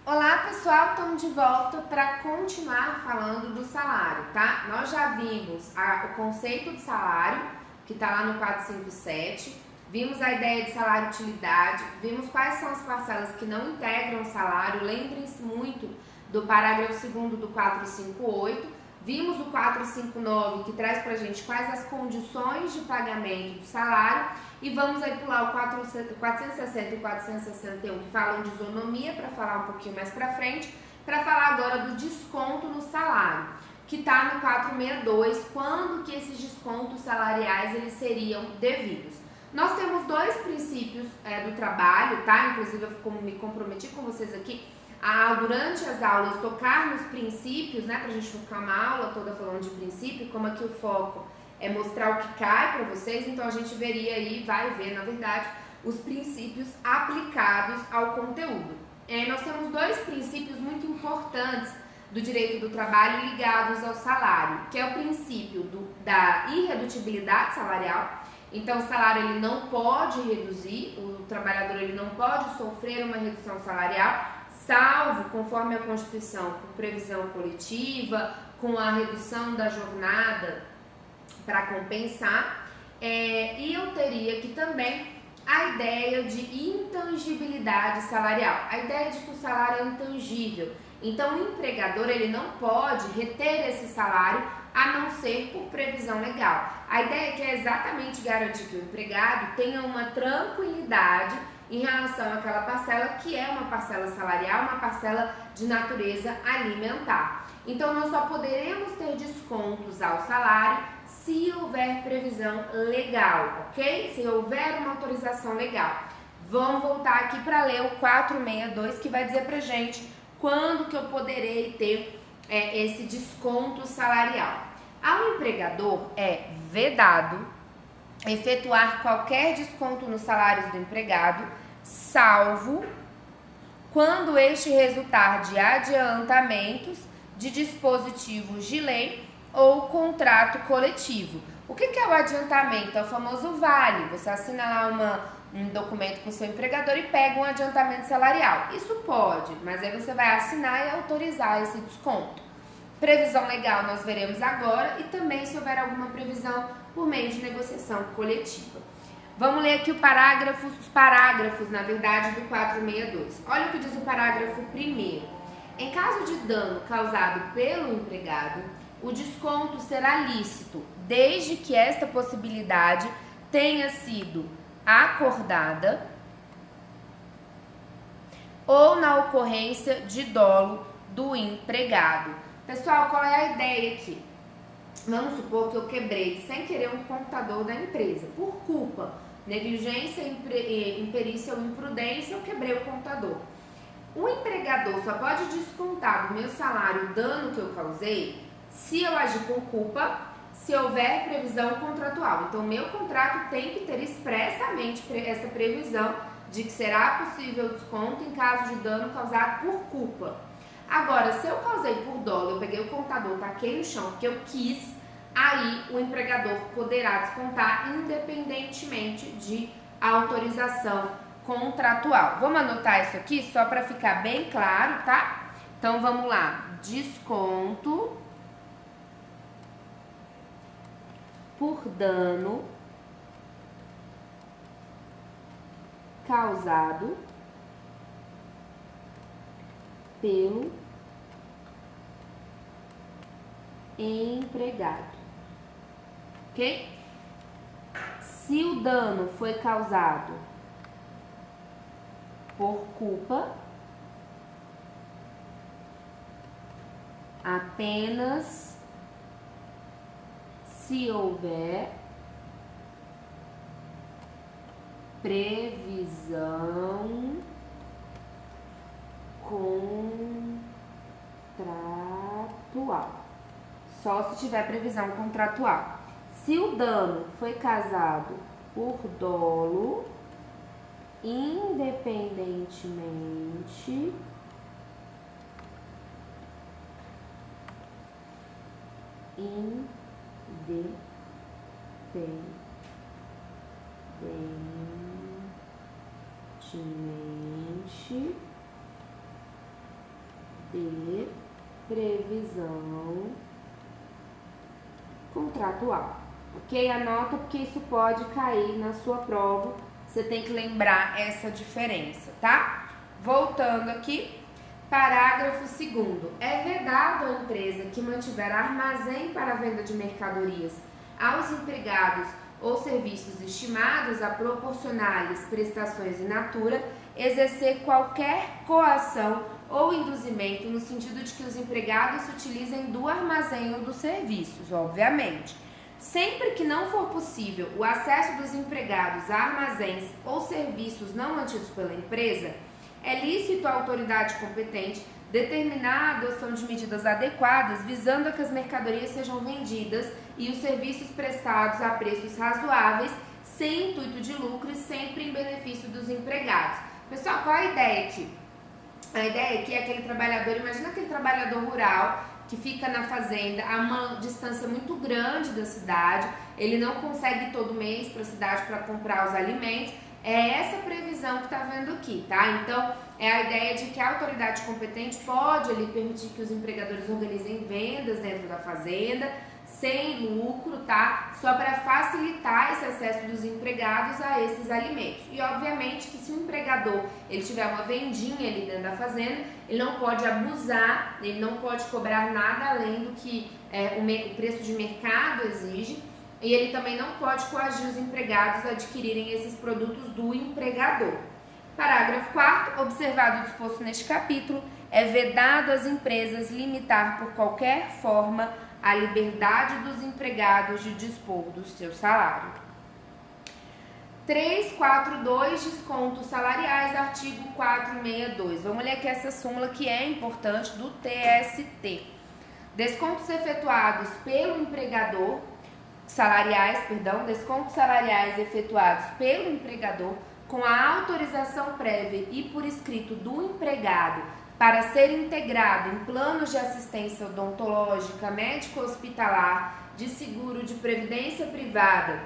Olá pessoal, estamos de volta para continuar falando do salário, tá? Nós já vimos o conceito de salário, que está lá no 457, vimos a ideia de salário utilidade, vimos quais são as parcelas que não integram o salário, lembrem-se muito do parágrafo 2º do 458, vimos o 459 que traz pra gente quais as condições de pagamento do salário e vamos aí pular o 460 e 461 que falam de isonomia para falar um pouquinho mais pra frente, para falar agora do desconto no salário, que está no 462, quando que esses descontos salariais eles seriam devidos. Nós temos dois princípios do trabalho, tá? Inclusive eu me comprometi com vocês aqui durante as aulas tocar nos princípios, né, pra gente não ficar uma aula toda falando de princípio, como aqui o foco é mostrar o que cai para vocês, então a gente veria aí, vai ver, na verdade, os princípios aplicados ao conteúdo. Nós temos dois princípios muito importantes do direito do trabalho ligados ao salário, que é o princípio da irredutibilidade salarial. Então, o salário ele não pode reduzir, o trabalhador ele não pode sofrer uma redução salarial, salvo, conforme a Constituição, com previsão coletiva, com a redução da jornada para compensar. E eu teria aqui também a ideia de intangibilidade salarial, a ideia de que o salário é intangível. Então, o empregador ele não pode reter esse salário a não ser por previsão legal. A ideia é que é exatamente garantir que o empregado tenha uma tranquilidade em relação àquela parcela que é uma parcela salarial, uma parcela de natureza alimentar. Então, nós só poderemos ter descontos ao salário se houver previsão legal, ok? Se houver uma autorização legal. Vamos voltar aqui para ler o 462, que vai dizer pra gente quando que eu poderei ter esse desconto salarial. Ao empregador é vedado efetuar qualquer desconto nos salários do empregado, salvo quando este resultar de adiantamentos de dispositivos de lei ou contrato coletivo. O que é o adiantamento? É o famoso vale. Você assina lá um documento com o seu empregador e pega um adiantamento salarial. Isso pode, mas aí você vai assinar e autorizar esse desconto. Previsão legal nós veremos agora e também se houver alguma previsão por meio de negociação coletiva. Vamos ler aqui os parágrafos, na verdade, do 462. Olha o que diz o parágrafo 1º. Em caso de dano causado pelo empregado, o desconto será lícito, desde que esta possibilidade tenha sido acordada ou na ocorrência de dolo do empregado. Pessoal, qual é a ideia aqui? Vamos supor que eu quebrei sem querer um computador da empresa, por culpa, negligência, imperícia ou imprudência, eu quebrei o computador. O empregador só pode descontar do meu salário o dano que eu causei se eu agir com culpa, se houver previsão contratual. Então, o meu contrato tem que ter expressamente essa previsão de que será possível desconto em caso de dano causado por culpa. Agora, se eu causei por dolo, eu peguei o computador, taquei no chão porque eu quis, aí o empregador poderá descontar independentemente de autorização contratual. Vamos anotar isso aqui só para ficar bem claro, tá? Então, vamos lá. Desconto por dano causado pelo empregado, ok? Se o dano foi causado por culpa, apenas se houver previsão contratual. Só se tiver previsão contratual. Se o dano foi causado por dolo, independentemente de previsão contratual. Ok? Anota porque isso pode cair na sua prova. Você tem que lembrar essa diferença, tá? Voltando aqui, parágrafo 2º. É vedado à empresa que mantiver armazém para venda de mercadorias aos empregados ou serviços estimados a proporcionar-lhes prestações in natura, exercer qualquer coação ou induzimento no sentido de que os empregados se utilizem do armazém ou dos serviços, obviamente. Sempre que não for possível o acesso dos empregados a armazéns ou serviços não mantidos pela empresa, é lícito à autoridade competente determinar a adoção de medidas adequadas visando a que as mercadorias sejam vendidas e os serviços prestados a preços razoáveis, sem intuito de lucro e sempre em benefício dos empregados. Pessoal, qual a ideia aqui? A ideia aqui é aquele trabalhador, imagina aquele trabalhador rural que fica na fazenda a uma distância muito grande da cidade, ele não consegue ir todo mês para a cidade para comprar os alimentos. É essa previsão que está vendo aqui, tá? Então, é a ideia de que a autoridade competente pode ali permitir que os empregadores organizem vendas dentro da fazenda, sem lucro, tá? Só para facilitar esse acesso dos empregados a esses alimentos. E, obviamente, que se o empregador ele tiver uma vendinha ali dentro da fazenda, ele não pode abusar, ele não pode cobrar nada além do que o preço de mercado exige. E ele também não pode coagir os empregados a adquirirem esses produtos do empregador. Parágrafo 4º. Observado o disposto neste capítulo, é vedado às empresas limitar por qualquer forma a liberdade dos empregados de dispor do seu salário. 342. Descontos salariais, artigo 462. Vamos ler aqui essa súmula que é importante do TST. Descontos efetuados pelo empregador descontos salariais efetuados pelo empregador com a autorização prévia e por escrito do empregado para ser integrado em planos de assistência odontológica, médico-hospitalar, de seguro de previdência privada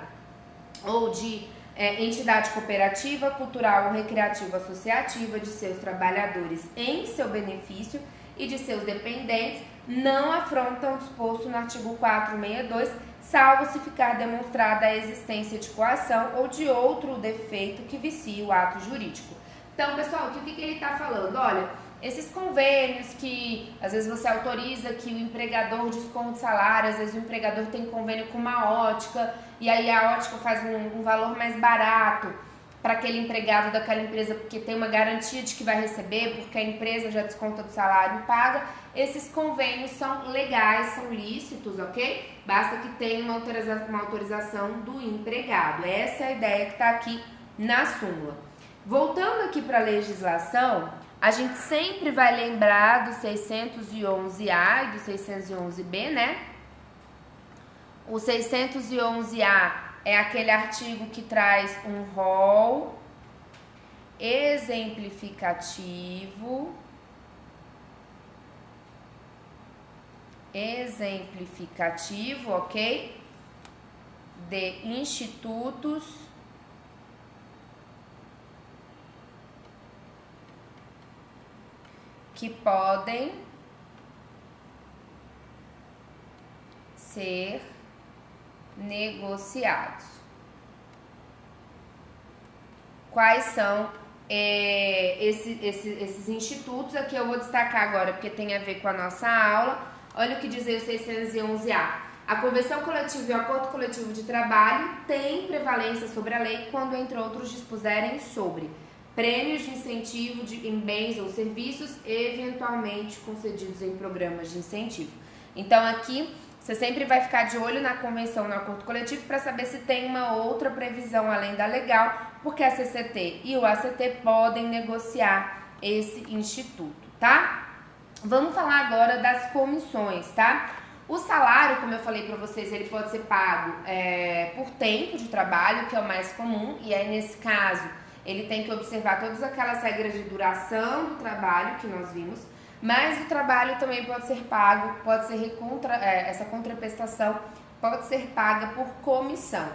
ou de entidade cooperativa, cultural ou recreativa associativa de seus trabalhadores em seu benefício e de seus dependentes, não afrontam o disposto no artigo 462, salvo se ficar demonstrada a existência de coação ou de outro defeito que vicie o ato jurídico. Então, pessoal, o que ele está falando? Olha, esses convênios que às vezes você autoriza que o empregador desconte salário, às vezes o empregador tem convênio com uma ótica e aí a ótica faz um valor mais barato para aquele empregado daquela empresa porque tem uma garantia de que vai receber, porque a empresa já desconta do salário e paga. Esses convênios são legais, são lícitos, ok? Basta que tenha uma autorização do empregado. Essa é a ideia que está aqui na súmula. Voltando aqui para a legislação, a gente sempre vai lembrar do 611A e do 611B, né? O 611A é aquele artigo que traz um rol exemplificativo ok? De institutos que podem ser negociados. Quais são esses institutos? Aqui eu vou destacar agora porque tem a ver com a nossa aula. Olha o que diz aí o 611A. A convenção coletiva e o acordo coletivo de trabalho têm prevalência sobre a lei quando, entre outros, dispuserem sobre prêmios de incentivo em bens ou serviços, eventualmente concedidos em programas de incentivo. Então, aqui, você sempre vai ficar de olho na convenção e no acordo coletivo para saber se tem uma outra previsão além da legal, porque a CCT e o ACT podem negociar esse instituto, tá? Vamos falar agora das comissões, tá? O salário, como eu falei para vocês, ele pode ser pago por tempo de trabalho, que é o mais comum, e aí nesse caso ele tem que observar todas aquelas regras de duração do trabalho que nós vimos, mas o trabalho também pode ser pago, essa contraprestação pode ser paga por comissão.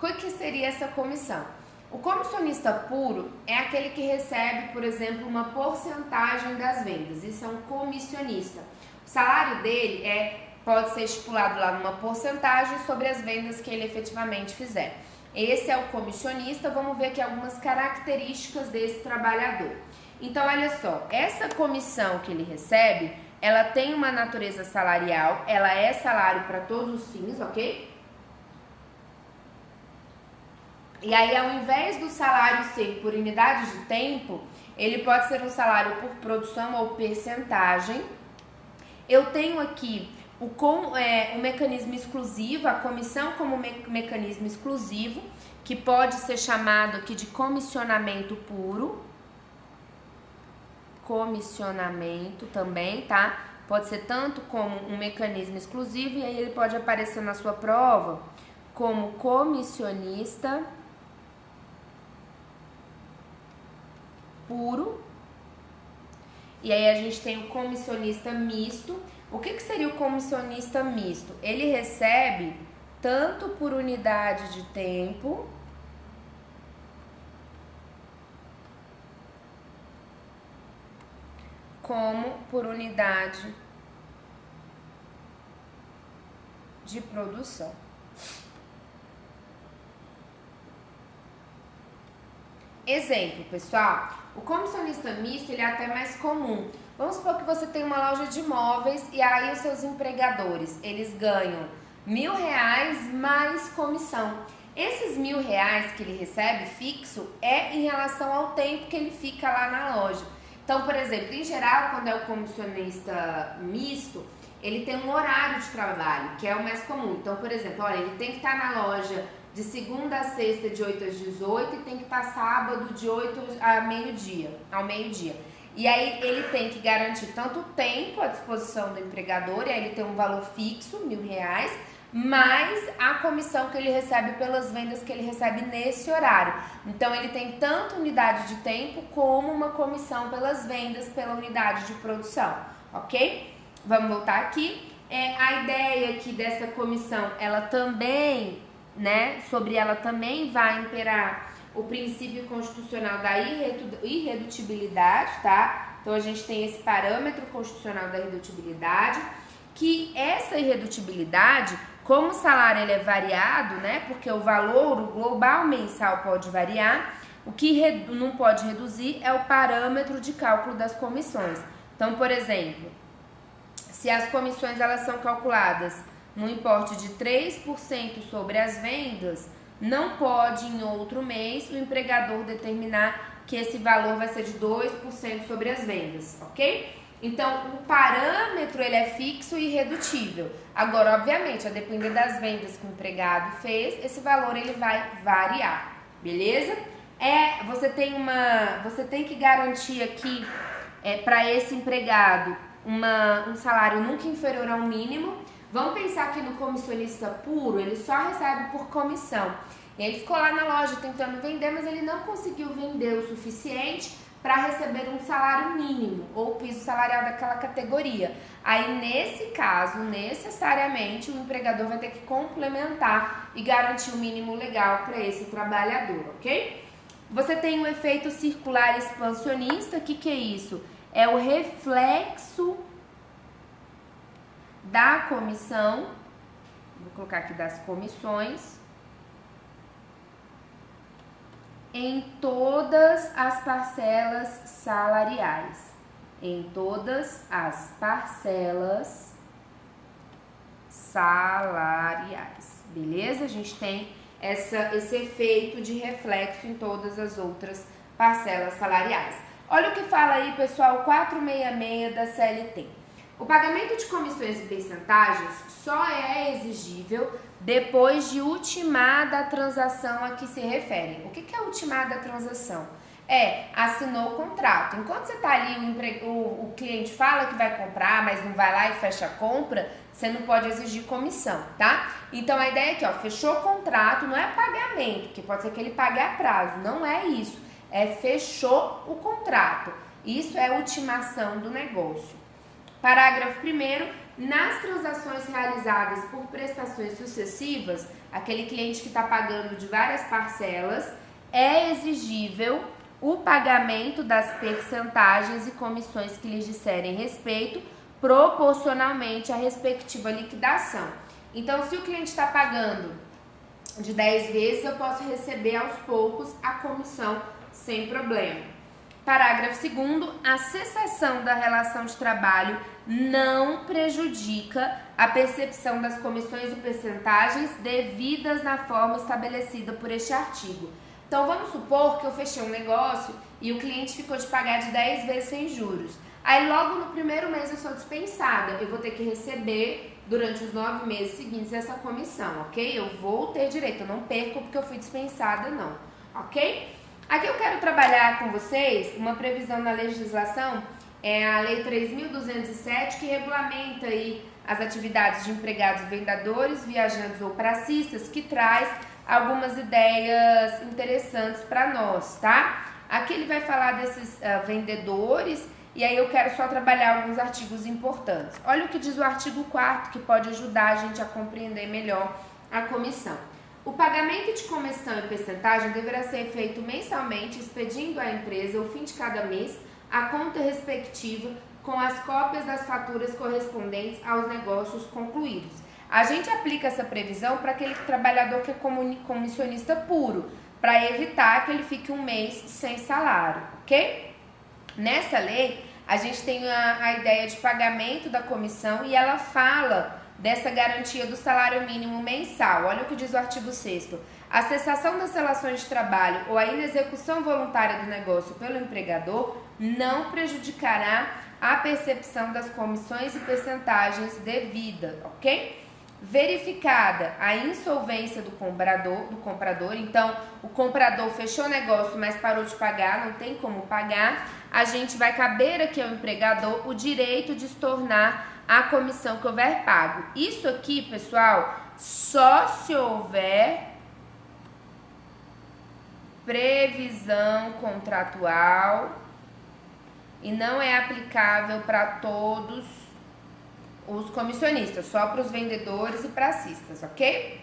O que seria essa comissão? O comissionista puro é aquele que recebe, por exemplo, uma porcentagem das vendas. Isso é um comissionista. O salário dele pode ser estipulado lá numa porcentagem sobre as vendas que ele efetivamente fizer. Esse é o comissionista. Vamos ver aqui algumas características desse trabalhador. Então, olha só, essa comissão que ele recebe, ela tem uma natureza salarial, ela é salário para todos os fins, ok? E aí, ao invés do salário ser por unidade de tempo, ele pode ser um salário por produção ou percentagem. Eu tenho aqui o mecanismo exclusivo, a comissão como mecanismo exclusivo, que pode ser chamado aqui de comissionamento puro. Comissionamento também, tá? Pode ser tanto como um mecanismo exclusivo, e aí ele pode aparecer na sua prova como comissionista puro. E aí a gente tem o comissionista misto. O que seria o comissionista misto? Ele recebe tanto por unidade de tempo como por unidade de produção. Exemplo, pessoal, o comissionista misto ele é até mais comum. Vamos supor que você tem uma loja de imóveis e aí os seus empregadores, eles ganham R$1.000 mais comissão. Esses R$1.000 que ele recebe fixo é em relação ao tempo que ele fica lá na loja. Então, por exemplo, em geral, quando é o comissionista misto, ele tem um horário de trabalho, que é o mais comum. Então, por exemplo, olha, ele tem que estar na loja de segunda a sexta, de 8 às 18, e tem que estar sábado, de 8 ao meio-dia. E aí, ele tem que garantir tanto o tempo à disposição do empregador, e aí ele tem um valor fixo, R$1.000, mais a comissão que ele recebe pelas vendas que ele recebe nesse horário. Então, ele tem tanto unidade de tempo como uma comissão pelas vendas pela unidade de produção, ok? Vamos voltar aqui. A ideia aqui dessa comissão, ela também, sobre ela também vai imperar o princípio constitucional da irredutibilidade, tá? Então, a gente tem esse parâmetro constitucional da irredutibilidade, que essa irredutibilidade, como o salário ele é variado, porque o valor o global mensal pode variar, o que não pode reduzir é o parâmetro de cálculo das comissões. Então, por exemplo, se as comissões elas são calculadas no importe de 3% sobre as vendas, não pode em outro mês o empregador determinar que esse valor vai ser de 2% sobre as vendas, ok? Então, o parâmetro ele é fixo e irredutível. Agora, obviamente, a depender das vendas que o empregado fez, esse valor ele vai variar, beleza? Você tem que garantir aqui para esse empregado um salário nunca inferior ao mínimo. Vamos pensar que no comissionista puro, ele só recebe por comissão. E ele ficou lá na loja tentando vender, mas ele não conseguiu vender o suficiente para receber um salário mínimo ou piso salarial daquela categoria. Aí, nesse caso, necessariamente, o empregador vai ter que complementar e garantir o mínimo legal para esse trabalhador, ok? Você tem um efeito circular expansionista. O que é isso? É o reflexo da comissão, vou colocar aqui das comissões, em todas as parcelas salariais. Em todas as parcelas salariais. Beleza? A gente tem esse efeito de reflexo em todas as outras parcelas salariais. Olha o que fala aí, pessoal, 466 da CLT. O pagamento de comissões e percentagens só é exigível depois de ultimada a transação a que se refere. O que é ultimada a transação? Assinou o contrato. Enquanto você está ali, o cliente fala que vai comprar, mas não vai lá e fecha a compra, você não pode exigir comissão, tá? Então, a ideia é que, fechou o contrato, não é pagamento, que pode ser que ele pague a prazo, não é isso. Fechou o contrato. Isso é ultimação do negócio. Parágrafo 1º, nas transações realizadas por prestações sucessivas, aquele cliente que está pagando de várias parcelas, é exigível o pagamento das percentagens e comissões que lhes disserem respeito, proporcionalmente à respectiva liquidação. Então, se o cliente está pagando de 10 vezes, eu posso receber aos poucos a comissão sem problema. Parágrafo 2º, a cessação da relação de trabalho não prejudica a percepção das comissões e percentagens devidas na forma estabelecida por este artigo. Então, vamos supor que eu fechei um negócio e o cliente ficou de pagar de 10 vezes sem juros. Aí, logo no primeiro mês eu sou dispensada, eu vou ter que receber durante os 9 meses seguintes essa comissão, ok? Eu vou ter direito, eu não perco porque eu fui dispensada, não, ok? Aqui eu quero trabalhar com vocês uma previsão na legislação, é a Lei 3.207, que regulamenta aí as atividades de empregados e vendedores, viajantes ou pracistas, que traz algumas ideias interessantes para nós, tá? Aqui ele vai falar desses vendedores e aí eu quero só trabalhar alguns artigos importantes. Olha o que diz o artigo 4º, que pode ajudar a gente a compreender melhor a comissão. O pagamento de comissão e percentagem deverá ser feito mensalmente, expedindo à empresa, ao fim de cada mês, a conta respectiva com as cópias das faturas correspondentes aos negócios concluídos. A gente aplica essa previsão para aquele trabalhador que é comissionista puro, para evitar que ele fique um mês sem salário, ok? Nessa lei, a gente tem a ideia de pagamento da comissão e ela fala dessa garantia do salário mínimo mensal. Olha o que diz o artigo 6º. A cessação das relações de trabalho ou a inexecução voluntária do negócio pelo empregador não prejudicará a percepção das comissões e percentagens devidas, ok? Verificada a insolvência do comprador, então o comprador fechou o negócio, mas parou de pagar, não tem como pagar, a gente vai caber aqui ao empregador o direito de estornar a comissão que houver pago. Isso aqui, pessoal, só se houver previsão contratual e não é aplicável para todos os comissionistas, só para os vendedores e pracistas, ok?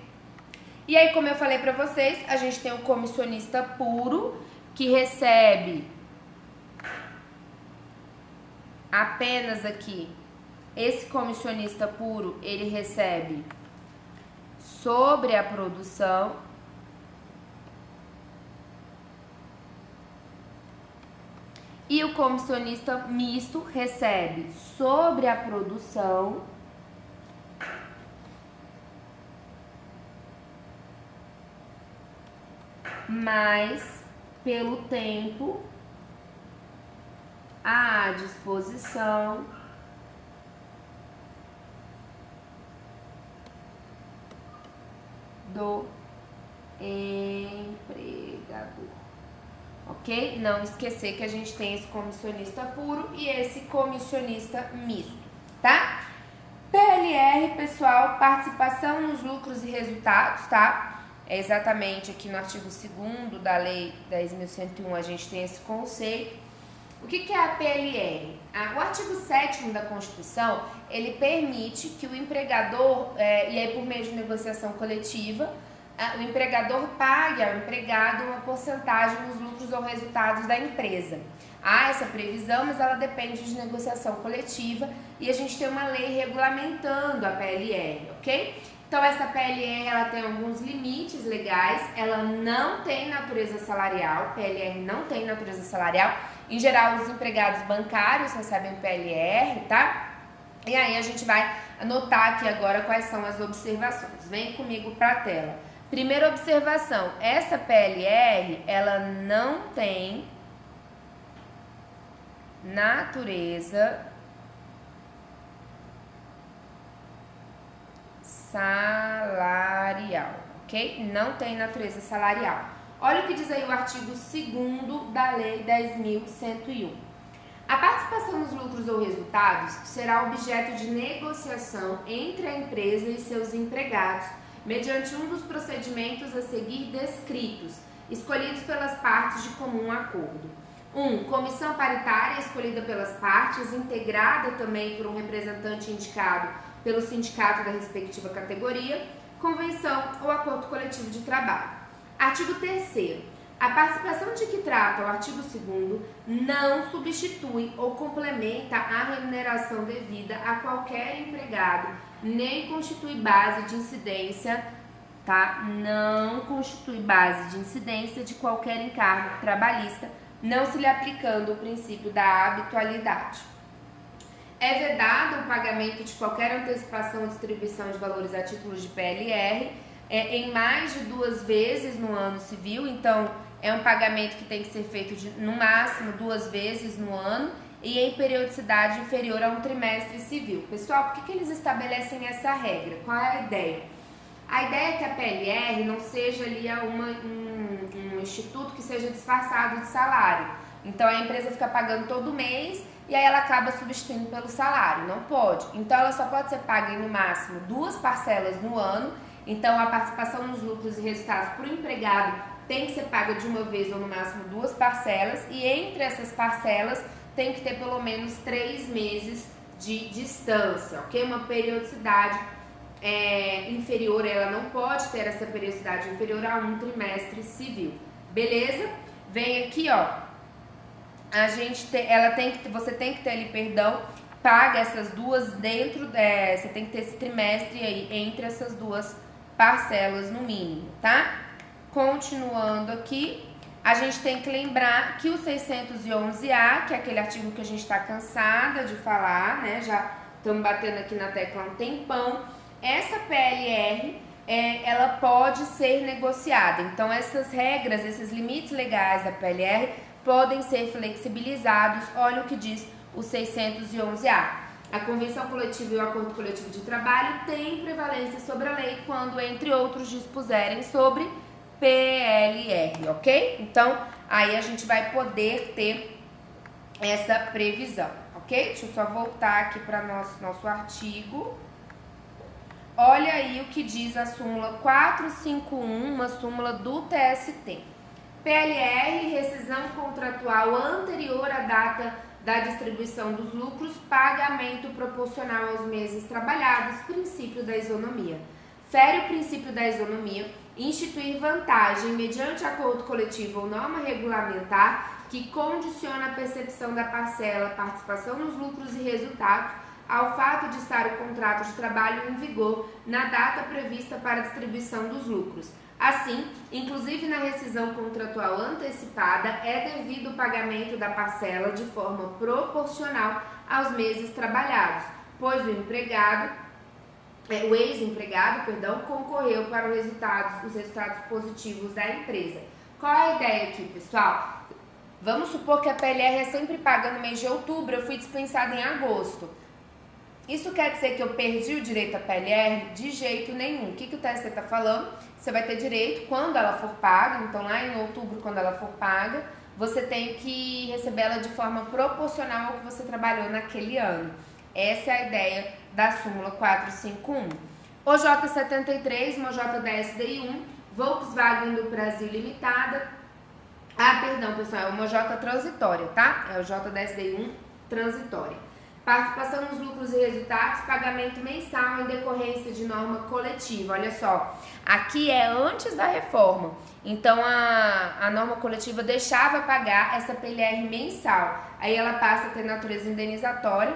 E aí, como eu falei para vocês, a gente tem o comissionista puro, que recebe apenas aqui, esse comissionista puro, ele recebe sobre a produção, e o comissionista misto recebe sobre a produção mais pelo tempo à disposição do empregador. Ok? Não esquecer que a gente tem esse comissionista puro e esse comissionista misto, tá? PLR, pessoal, participação nos lucros e resultados, tá? É exatamente aqui no artigo 2º da Lei 10.101 a gente tem esse conceito. O que é a PLR? O artigo 7º da Constituição, ele permite que o empregador, e aí por meio de negociação coletiva, o empregador pague ao empregado uma porcentagem nos lucros ou resultados da empresa. Há essa previsão, mas ela depende de negociação coletiva e a gente tem uma lei regulamentando a PLR, ok? Então, essa PLR, ela tem alguns limites legais, ela não tem natureza salarial, PLR não tem natureza salarial. Em geral, os empregados bancários recebem PLR, tá? E aí, a gente vai anotar aqui agora quais são as observações. Vem comigo para a tela. Primeira observação, essa PLR, ela não tem natureza salarial, ok? Não tem natureza salarial. Olha o que diz aí o artigo 2º da Lei 10.101. A participação nos lucros ou resultados será objeto de negociação entre a empresa e seus empregados, mediante um dos procedimentos a seguir descritos, escolhidos pelas partes de comum acordo. 1. Comissão paritária escolhida pelas partes, integrada também por um representante indicado pelo sindicato da respectiva categoria, convenção ou acordo coletivo de trabalho. Artigo 3º. A participação de que trata o artigo 2º não substitui ou complementa a remuneração devida a qualquer empregado, nem constitui base de incidência, tá? Não constitui base de incidência de qualquer encargo trabalhista, não se lhe aplicando o princípio da habitualidade. É vedado o pagamento de qualquer antecipação ou distribuição de valores a título de PLR em mais de 2 vezes no ano civil, então é um pagamento que tem que ser feito no máximo 2 vezes no ano e em periodicidade inferior a um trimestre civil. Pessoal, por que eles estabelecem essa regra? Qual é a ideia? A ideia é que a PLR não seja ali um instituto que seja disfarçado de salário. Então a empresa fica pagando todo mês e aí ela acaba substituindo pelo salário. Não pode. Então ela só pode ser paga em no máximo 2 parcelas no ano. Então a participação nos lucros e resultados por empregado tem que ser paga de uma vez ou no máximo 2 parcelas. E entre essas parcelas tem que ter pelo menos 3 meses de distância, ok? Uma periodicidade inferior, ela não pode ter essa periodicidade inferior a um trimestre civil, beleza? Vem aqui, ó, você tem que ter ali, paga essas duas dentro, você tem que ter esse trimestre aí entre essas 2 parcelas no mínimo, tá? Continuando aqui, a gente tem que lembrar que o 611A, que é aquele artigo que a gente está cansada de falar, né? Já estamos batendo aqui na tecla há um tempão. Essa PLR, ela pode ser negociada. Então, essas regras, esses limites legais da PLR podem ser flexibilizados. Olha o que diz o 611A. A convenção coletiva e o acordo coletivo de trabalho têm prevalência sobre a lei quando, entre outros, dispuserem sobre PLR, ok? Então, aí a gente vai poder ter essa previsão, ok? Deixa eu só voltar aqui para nosso artigo. Olha aí o que diz a súmula 451, uma súmula do TST. PLR, rescisão contratual anterior à data da distribuição dos lucros, pagamento proporcional aos meses trabalhados, princípio da isonomia. Fere o princípio da isonomia, instituir vantagem mediante acordo coletivo ou norma regulamentar que condiciona a percepção da parcela, participação nos lucros e resultados ao fato de estar o contrato de trabalho em vigor na data prevista para a distribuição dos lucros. Assim, inclusive na rescisão contratual antecipada, é devido o pagamento da parcela de forma proporcional aos meses trabalhados, pois o ex-empregado, concorreu para os resultados positivos da empresa. Qual é a ideia aqui, pessoal? Vamos supor que a PLR é sempre paga no mês de outubro, eu fui dispensada em agosto. Isso quer dizer que eu perdi o direito à PLR? De jeito nenhum. O que o TST está falando? Você vai ter direito quando ela for paga, então lá em outubro, quando ela for paga, você tem que receber ela de forma proporcional ao que você trabalhou naquele ano. Essa é a ideia da súmula 451. OJ73, uma JDSDI1, Volkswagen do Brasil Limitada. Perdão, pessoal, é uma J transitória, tá? É o JDSDI1 transitória. Participação nos lucros e resultados, pagamento mensal em decorrência de norma coletiva. Olha só, aqui é antes da reforma. Então, a norma coletiva deixava pagar essa PLR mensal. Aí ela passa a ter natureza indenizatória.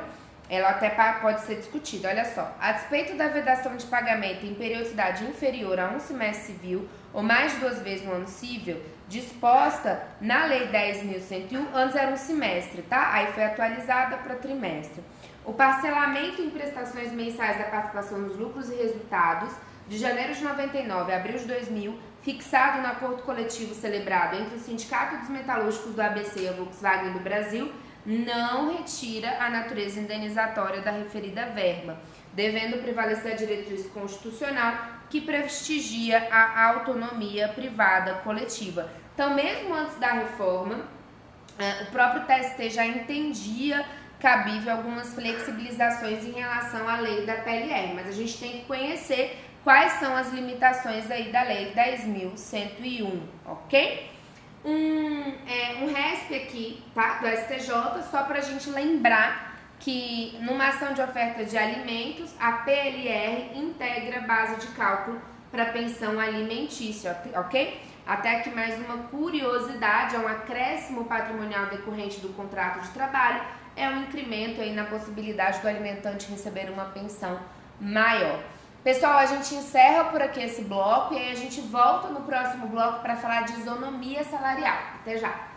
Ela até pode ser discutida. Olha só, a despeito da vedação de pagamento em periodicidade inferior a um semestre civil ou mais de 2 vezes no ano civil, disposta na Lei 10.101, antes era um semestre, tá? Aí foi atualizada para trimestre. O parcelamento em prestações mensais da participação nos lucros e resultados de janeiro de 99 a abril de 2000, fixado no acordo coletivo celebrado entre o Sindicato dos Metalúrgicos do ABC e a Volkswagen do Brasil, não retira a natureza indenizatória da referida verba, devendo prevalecer a diretriz constitucional que prestigia a autonomia privada coletiva. Então, mesmo antes da reforma, o próprio TST já entendia cabível algumas flexibilizações em relação à lei da PLR, mas a gente tem que conhecer quais são as limitações aí da lei 10.101, ok? Um RESP aqui, tá? Do STJ, só pra gente lembrar que numa ação de oferta de alimentos, a PLR integra base de cálculo para pensão alimentícia, ok? Até que mais uma curiosidade, é um acréscimo patrimonial decorrente do contrato de trabalho, é um incremento aí na possibilidade do alimentante receber uma pensão maior. Pessoal, a gente encerra por aqui esse bloco e aí a gente volta no próximo bloco para falar de isonomia salarial. Até já!